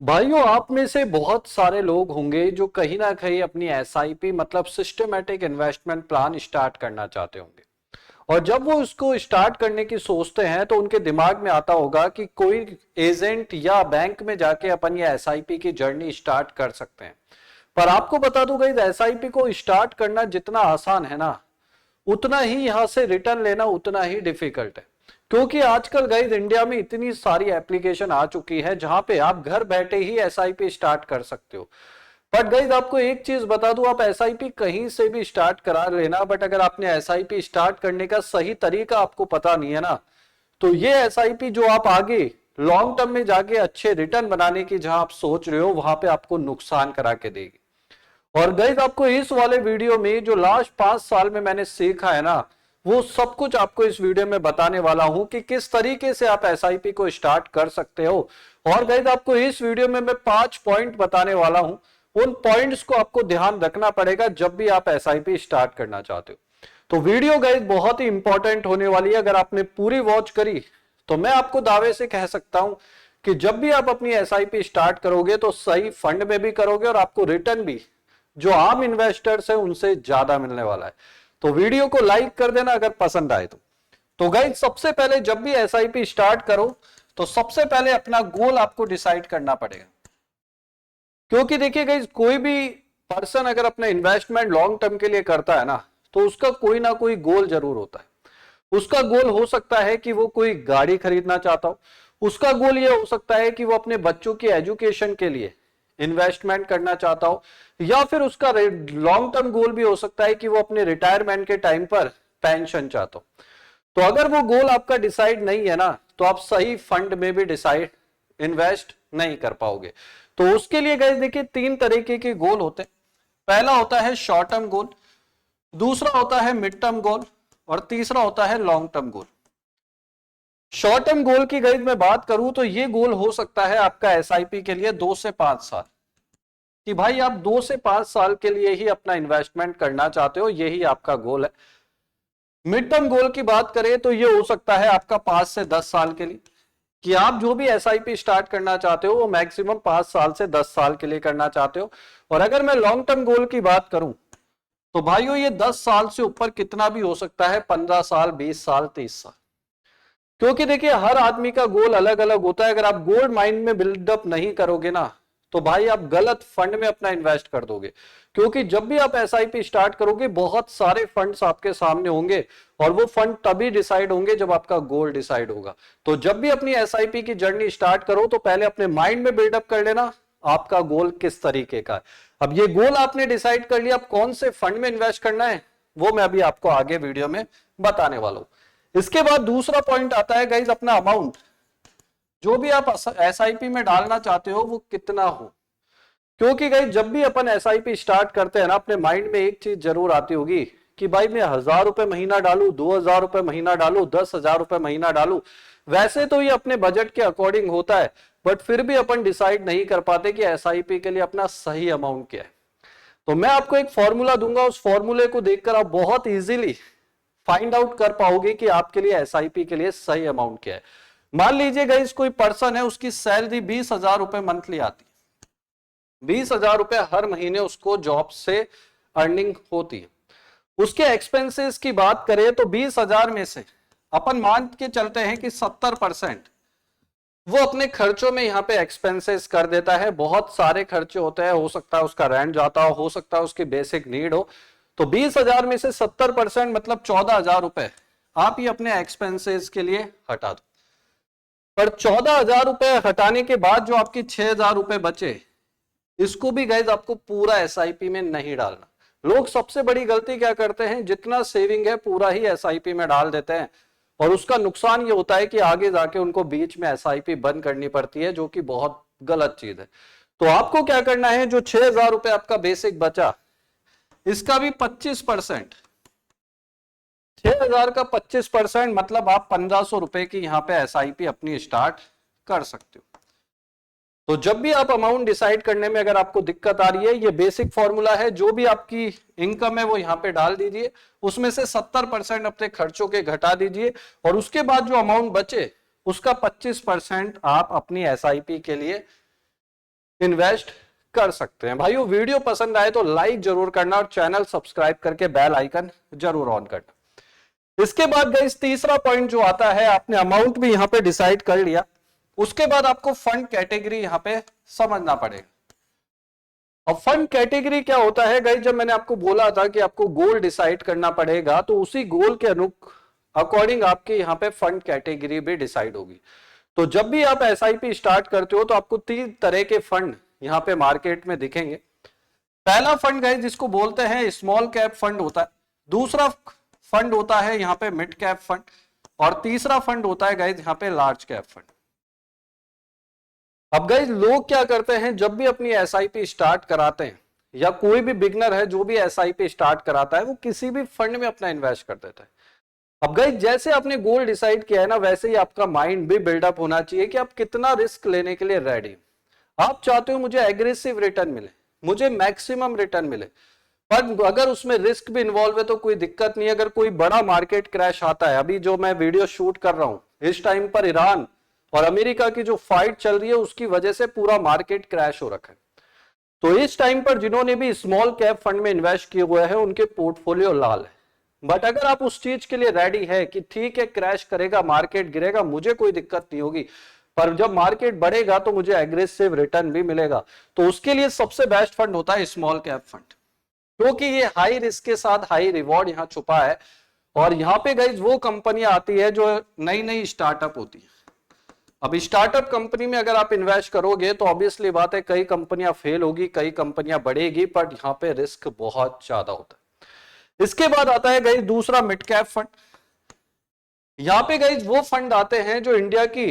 भाइयों, आप में से बहुत सारे लोग होंगे जो कहीं ना कहीं अपनी एसआईपी मतलब सिस्टमेटिक इन्वेस्टमेंट प्लान स्टार्ट करना चाहते होंगे। और जब वो उसको स्टार्ट करने की सोचते हैं तो उनके दिमाग में आता होगा कि कोई एजेंट या बैंक में जाके अपन ये एसआईपी की जर्नी स्टार्ट कर सकते हैं। पर आपको बता दूं गाइस, एसआईपी को स्टार्ट करना जितना आसान है ना, उतना ही यहां से रिटर्न लेना उतना ही डिफिकल्ट है। क्योंकि आजकल गाइस इंडिया में इतनी सारी एप्लीकेशन आ चुकी है जहां पे आप घर बैठे ही एसआईपी स्टार्ट कर सकते हो। बट गाइज आपको एक चीज बता दूं, आप एसआईपी कहीं से भी स्टार्ट करा लेना, बट अगर आपने एसआईपी स्टार्ट करने का सही तरीका आपको पता नहीं है ना, तो ये एसआईपी जो आप आगे लॉन्ग टर्म में जाके अच्छे रिटर्न बनाने की जहां आप सोच रहे हो वहां पे आपको नुकसान करा के देगी। और गाइस आपको इस वाले वीडियो में जो लास्ट 5 साल में मैंने सीखा है ना, वो सब कुछ आपको इस वीडियो में बताने वाला हूं कि किस तरीके से आप एसआईपी को स्टार्ट कर सकते हो। और गाइस आपको इस वीडियो में मैं 5 पॉइंट बताने वाला हूं। उन पॉइंट्स को आपको ध्यान रखना पड़ेगा जब भी आप एसआईपी स्टार्ट करना चाहते हो। तो वीडियो गाइस बहुत ही इंपॉर्टेंट होने वाली है। अगर आपने पूरी वॉच करी तो मैं आपको दावे से कह सकता हूं कि जब भी आप अपनी एसआईपी स्टार्ट करोगे तो सही फंड में भी करोगे और आपको रिटर्न भी जो आम इन्वेस्टर्स है उनसे ज्यादा मिलने वाला है। तो वीडियो को लाइक कर देना अगर पसंद आए तो गाइज सबसे पहले जब भी एसआईपी स्टार्ट करो तो सबसे पहले अपना गोल आपको डिसाइड करना पड़ेगा। क्योंकि देखिए गाइज, कोई भी पर्सन अगर अपना इन्वेस्टमेंट लॉन्ग टर्म के लिए करता है ना, तो उसका कोई ना कोई गोल जरूर होता है। उसका गोल हो सकता है कि वो कोई गाड़ी खरीदना चाहता हो। उसका गोल ये हो सकता है कि वो अपने बच्चों की एजुकेशन के लिए इन्वेस्टमेंट करना चाहता हो। या फिर उसका लॉन्ग टर्म गोल भी हो सकता है कि वो अपने रिटायरमेंट के टाइम पर पेंशन चाहता हो। तो अगर वो गोल आपका डिसाइड नहीं है ना, तो आप सही फंड में भी डिसाइड इन्वेस्ट नहीं कर पाओगे। तो उसके लिए गाइस देखिए, 3 तरीके के गोल होते हैं। पहला होता है शॉर्ट टर्म गोल, दूसरा होता है मिड टर्म गोल, और तीसरा होता है long term goal. Short term goal की गाइस मैं बात करूं तो ये गोल हो सकता है आपका एसआईपी के लिए 2 से 5 साल, कि भाई आप 2 से 5 साल के लिए ही अपना इन्वेस्टमेंट करना चाहते हो, यही आपका गोल है। मिड टर्म गोल की बात करें तो ये हो सकता है आपका 5 से 10 साल के लिए, कि आप जो भी एसआईपी स्टार्ट करना चाहते हो वो मैक्सिमम 5 साल से 10 साल के लिए करना चाहते हो। और अगर मैं लॉन्ग टर्म गोल की बात करूं तो भाइयों ये 10 साल से ऊपर कितना भी हो सकता है, 15 साल, 20 साल, 30 साल। क्योंकि देखिए हर आदमी का गोल अलग अलग होता है। अगर आप गोल्ड माइंड में बिल्डअप नहीं करोगे ना, तो भाई आप गलत फंड में अपना इन्वेस्ट कर दोगे। क्योंकि जब भी आप एसआईपी स्टार्ट करोगे बहुत सारे फंड्स आपके सामने होंगे, और वो फंड तभी डिसाइड होंगे जब आपका गोल डिसाइड होगा। तो जब भी अपनी एसआईपी की जर्नी स्टार्ट करो तो पहले अपने माइंड में बिल्डअप कर लेना आपका गोल किस तरीके का है। अब ये गोल आपने डिसाइड कर लिया, अब कौन से फंड में इन्वेस्ट करना है वो मैं अभी आपको आगे वीडियो में बताने वाला हूं। इसके बाद दूसरा पॉइंट आता है गाइज, अपना अमाउंट। जो भी आप एसआईपी में डालना चाहते हो वो कितना हो। क्योंकि गाइज जब भी अपन एसआईपी स्टार्ट करते हैं ना, अपने माइंड में एक चीज जरूर आती होगी कि भाई मैं 1000 रुपए महीना डालू, 2000 रुपए महीना डालू, 10,000 रुपए महीना डालू। वैसे तो ये अपने बजट के अकॉर्डिंग होता है, बट फिर भी अपन डिसाइड नहीं कर पाते कि एसआईपी के लिए अपना सही अमाउंट क्या है। तो मैं आपको एक फॉर्मूला दूंगा, उस फॉर्मूले को देखकर आप बहुत इजीली फाइंड आउट कर पाओगे कि आपके लिए एसआईपी के लिए सही अमाउंट क्या है। मान लीजिए गाइस कोई पर्सन है, उसकी सैलरी 20,000 रुपए मंथली आती है। 20,000 रुपए हर महीने उसको जॉब से अर्निंग होती है। उसके एक्सपेंसेस की बात करें तो 20,000 में से अपन मान के चलते हैं कि 70% वो अपने खर्चों में यहाँ पे एक्सपेंसेस कर देता है। बहुत सारे खर्चे होते हैं, हो सकता है उसका रेंट जाता हो सकता है उसकी बेसिक नीड हो। तो 20,000 में से 70% मतलब 14,000 रुपए आप ये अपने एक्सपेंसेस के लिए हटा दो। पर 14,000 रुपए हटाने के बाद जो आपके 6,000 रुपए बचे, इसको भी गाइज आपको पूरा एसआईपी में नहीं डालना। लोग सबसे बड़ी गलती क्या करते हैं, जितना सेविंग है पूरा ही एसआईपी में डाल देते हैं, और उसका नुकसान ये होता है कि आगे जाके उनको बीच में एसआईपी बंद करनी पड़ती है, जो कि बहुत गलत चीज है। तो आपको क्या करना है, जो 6,000 रुपए आपका बेसिक बचा, इसका भी 25%, 6,000 का 25% मतलब आप 1,500 रुपए की यहाँ पे एसआईपी अपनी स्टार्ट कर सकते हो। तो जब भी आप अमाउंट डिसाइड करने में अगर आपको दिक्कत आ रही है, ये बेसिक फॉर्मूला है, जो भी आपकी इनकम है वो यहाँ पे डाल दीजिए, उसमें से 70% अपने खर्चों के घटा दीजिए, और उसके बाद जो अमाउंट बचे उसका 25% आप अपनी एसआईपी के लिए इन्वेस्ट कर सकते हैं। भाइयों वीडियो पसंद आए तो लाइक जरूर करना और चैनल सब्सक्राइब करके बेल आइकन जरूर ऑन करना। इसके बाद गाइस तीसरा पॉइंट जो आता है, आपने अमाउंट भी यहां पे डिसाइड कर लिया, उसके बाद आपको फंड कैटेगरी यहां पे समझना पड़ेगा। अब फंड कैटेगरी क्या होता है गाइस, जब मैंने आपको बोला था कि आपको गोल डिसाइड करना पड़ेगा तो उसी गोल के अकॉर्डिंग आपके यहाँ पे फंड कैटेगरी भी डिसाइड होगी। तो जब भी आप एसआईपी स्टार्ट करते हो तो आपको 3 तरह के फंड यहाँ पे मार्केट में दिखेंगे। पहला फंड गाइस जिसको बोलते हैं स्मॉल कैप फंड होता है, दूसरा फंड होता है यहाँ पे मिड कैप फंड, और तीसरा फंड होता है गाइस यहाँ पे लार्ज कैप फंड। अब गाइस लोग क्या करते हैं, जब भी अपनी एसआईपी स्टार्ट कराते हैं या कोई भी बिगनर है जो भी एसआईपी स्टार्ट कराता है वो किसी भी फंड में अपना इन्वेस्ट कर देता है। अब गाइस जैसे आपने गोल डिसाइड किया है ना, वैसे ही आपका माइंड भी बिल्डअप होना चाहिए कि आप कितना रिस्क लेने के लिए रेडी। आप चाहते हो मुझे एग्रेसिव रिटर्न मिले, मुझे मैक्सिमम रिटर्न मिले, पर अगर उसमें रिस्क भी इन्वॉल्व है तो कोई दिक्कत नहीं। अगर कोई बड़ा मार्केट क्रैश आता है, अभी जो मैं वीडियो शूट कर रहा हूं इस टाइम पर ईरान और अमेरिका की जो फाइट चल रही है उसकी वजह से पूरा मार्केट क्रैश हो रखा है। तो इस टाइम पर जिन्होंने भी स्मॉल कैप फंड में इन्वेस्ट किए हुए हैं उनके पोर्टफोलियो लाल है। बट अगर आप उस चीज के लिए रेडी है कि ठीक है क्रैश करेगा, मार्केट गिरेगा, मुझे कोई दिक्कत नहीं होगी, पर जब मार्केट बढ़ेगा तो मुझे एग्रेसिव रिटर्न भी मिलेगा, तो उसके लिए सबसे बेस्ट फंड होता है स्मॉल कैप फंड, क्योंकि ये हाई रिस्क के साथ हाई रिवॉर्ड यहाँ छुपा है। और यहाँ पे गाइज वो कंपनियां आती है जो नई नई स्टार्टअप होती है। अब स्टार्टअप कंपनी में अगर आप इन्वेस्ट करोगे तो ऑब्वियसली बात है कई कंपनियां फेल होगी, कई कंपनियां बढ़ेगी, पर यहाँ पे रिस्क बहुत ज्यादा होता है। इसके बाद आता है गाइज दूसरा मिड कैप फंड। यहाँ पे गाइज वो फंड आते हैं जो इंडिया की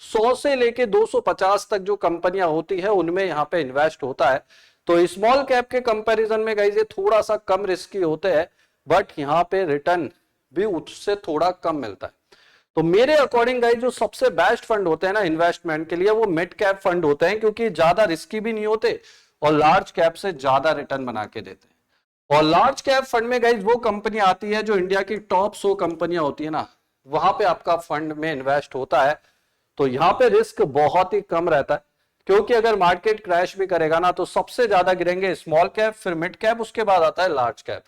100 से लेके 250 तक जो कंपनियां होती है उनमें यहाँ पे इन्वेस्ट होता है। तो स्मॉल कैप के कंपैरिजन में गाइज ये थोड़ा सा कम रिस्की होते हैं, बट यहाँ पे रिटर्न भी उससे थोड़ा कम मिलता है। तो मेरे अकॉर्डिंग गाइज जो सबसे बेस्ट फंड होते हैं ना इन्वेस्टमेंट के लिए वो मिड कैप फंड होते हैं, क्योंकि ज्यादा रिस्की भी नहीं होते और लार्ज कैप से ज्यादा रिटर्न बना के देते हैं। और लार्ज कैप फंड में गाइज वो कंपनी आती है जो इंडिया की टॉप 100 कंपनियां होती है ना, वहां पे आपका फंड में इन्वेस्ट होता है। तो यहाँ पे रिस्क बहुत ही कम रहता है, क्योंकि अगर मार्केट क्रैश भी करेगा ना तो सबसे ज्यादा गिरेंगे स्मॉल कैप, फिर मिड कैप, उसके बाद आता है लार्ज कैप।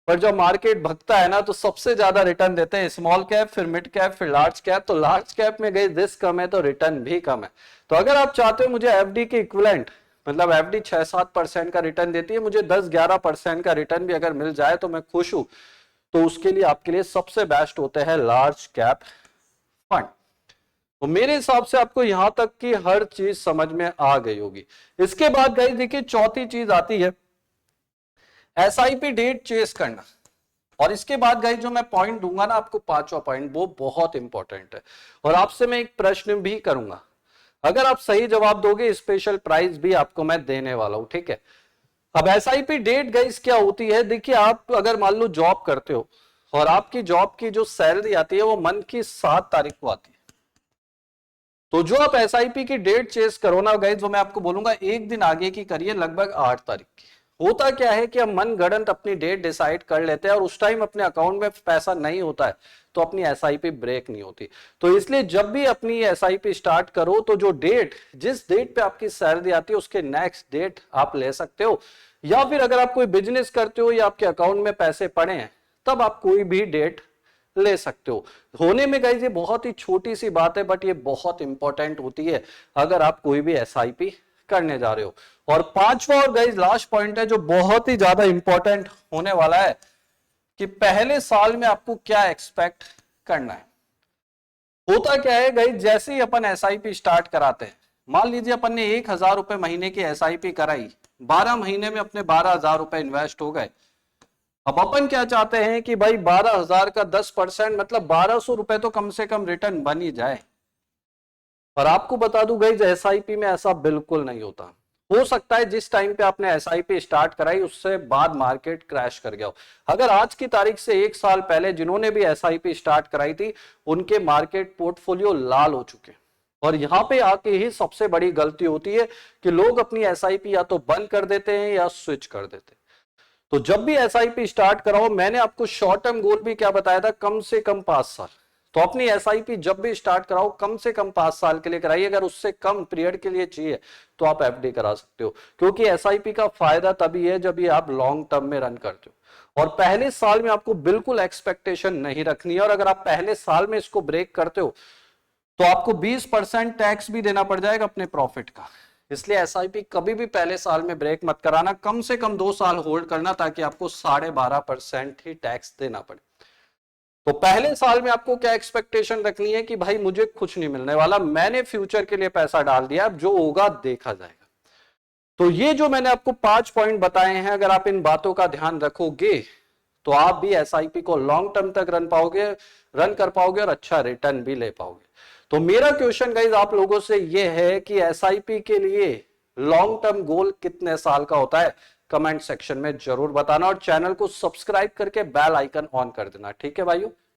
पर जब मार्केट भगता है ना तो सबसे ज्यादा रिटर्न देते हैं स्मॉल कैप, फिर मिड कैप, फिर लार्ज कैप। तो लार्ज कैप में गई रिस्क कम है तो रिटर्न भी कम है। तो अगर आप चाहते हो मुझे एफडी के इक्विवेलेंट, मतलब एफडी 6-7% का रिटर्न देती है, मुझे 10-11% का रिटर्न भी अगर मिल जाए तो मैं खुश हूं, तो उसके लिए आपके लिए सबसे बेस्ट होते हैं लार्ज कैप फंड। तो मेरे हिसाब से आपको यहां तक की हर चीज समझ में आ गई होगी। इसके बाद गाइस देखिए चौथी चीज आती है एसआईपी डेट चेस करना। और इसके बाद गाइस जो मैं पॉइंट दूंगा ना आपको, पांचवा पॉइंट, वो बहुत इंपॉर्टेंट है और आपसे मैं एक प्रश्न भी करूंगा। अगर आप सही जवाब दोगे स्पेशल प्राइज भी आपको मैं देने वाला हूं, ठीक है। अब एसआईपी डेट गाइस क्या होती है, देखिए आप अगर मान लो जॉब करते हो और आपकी जॉब की जो सैलरी आती है वो मंथ की 7 तारीख को आती है, तो जो आप एसआईपी की डेट चेस करो ना गाइस, वो मैं आपको बोलूंगा एक दिन आगे की करिए, लगभग 8 तारीख की। होता क्या है कि हम मन गढ़ंत अपनी डेट डिसाइड कर लेते हैं और उस टाइम अपने अकाउंट में पैसा नहीं होता है तो अपनी एसआईपी ब्रेक नहीं होती। तो इसलिए जब भी अपनी एसआईपी स्टार्ट करो तो जो डेट, जिस डेट पे आपकी सैलरी आती है उसके नेक्स्ट डेट आप ले सकते हो, या फिर अगर आप कोई बिजनेस करते हो या आपके अकाउंट में पैसे पड़े हैं तब आप कोई भी डेट ले सकते हो। होने में गाइस ये बहुत ही छोटी सी बात है, बट ये बहुत इंपॉर्टेंट होती है अगर आप कोई भी एसआईपी करने जा रहे हो। और पांचवा और गाइस लास्ट पॉइंट है जो बहुत ही ज्यादा इंपॉर्टेंट होने वाला है कि पहले साल में आपको क्या एक्सपेक्ट करना है। होता क्या है गाइस, जैसे ही अपन एसआईपी स्टार्ट कराते हैं, मान लीजिए अपन ने 1000 रुपए महीने की एसआईपी कराई, 12 महीने में अपने 12,000 रुपए इन्वेस्ट हो गए। अब अपन क्या चाहते हैं कि भाई 12,000 का 10% मतलब 1200 रुपए तो कम से कम रिटर्न बन ही जाए। और आपको बता दूं गाइस एसआईपी में ऐसा बिल्कुल नहीं होता। हो सकता है जिस टाइम पे आपने एसआईपी स्टार्ट कराई उससे बाद मार्केट क्रैश कर गया हो। अगर आज की तारीख से 1 साल पहले जिन्होंने भी एसआईपी स्टार्ट कराई थी उनके मार्केट पोर्टफोलियो लाल हो चुके, और यहां पे आके ही सबसे बड़ी गलती होती है कि लोग अपनी एसआईपी या तो बंद कर देते हैं या स्विच कर देते हैं। तो जब भी एसआईपी स्टार्ट कराओ, मैंने आपको शॉर्ट टर्म गोल भी क्या बताया था, कम से कम 5 साल। तो अपनी एसआईपी जब भी स्टार्ट कराओ कम से कम 5 साल के लिए कराइए, अगर उससे कम पीरियड के लिए चाहिए तो आप एफडी करा सकते हो, क्योंकि एसआईपी का फायदा तभी है जब ये आप लॉन्ग टर्म में रन करते हो। और पहले साल में आपको बिल्कुल एक्सपेक्टेशन नहीं रखनी है, और अगर आप पहले साल में इसको ब्रेक करते हो तो आपको 20% टैक्स भी देना पड़ जाएगा अपने प्रॉफिट का। इसलिए एसआईपी कभी भी पहले साल में ब्रेक मत कराना, कम से कम 2 साल होल्ड करना, ताकि आपको 12.5% ही टैक्स देना पड़े। तो पहले साल में आपको क्या एक्सपेक्टेशन रखनी है कि भाई मुझे कुछ नहीं मिलने वाला, मैंने फ्यूचर के लिए पैसा डाल दिया, अब जो होगा देखा जाएगा। तो ये जो मैंने आपको 5 पॉइंट बताए हैं, अगर आप इन बातों का ध्यान रखोगे तो आप भी एसआईपी को लॉन्ग टर्म तक रन कर पाओगे और अच्छा रिटर्न भी ले पाओगे। तो मेरा क्वेश्चन गाइस आप लोगों से ये है कि एसआईपी के लिए लॉन्ग टर्म गोल कितने साल का होता है, कमेंट सेक्शन में जरूर बताना, और चैनल को सब्सक्राइब करके बेल आइकन ऑन कर देना। ठीक है भाइयों।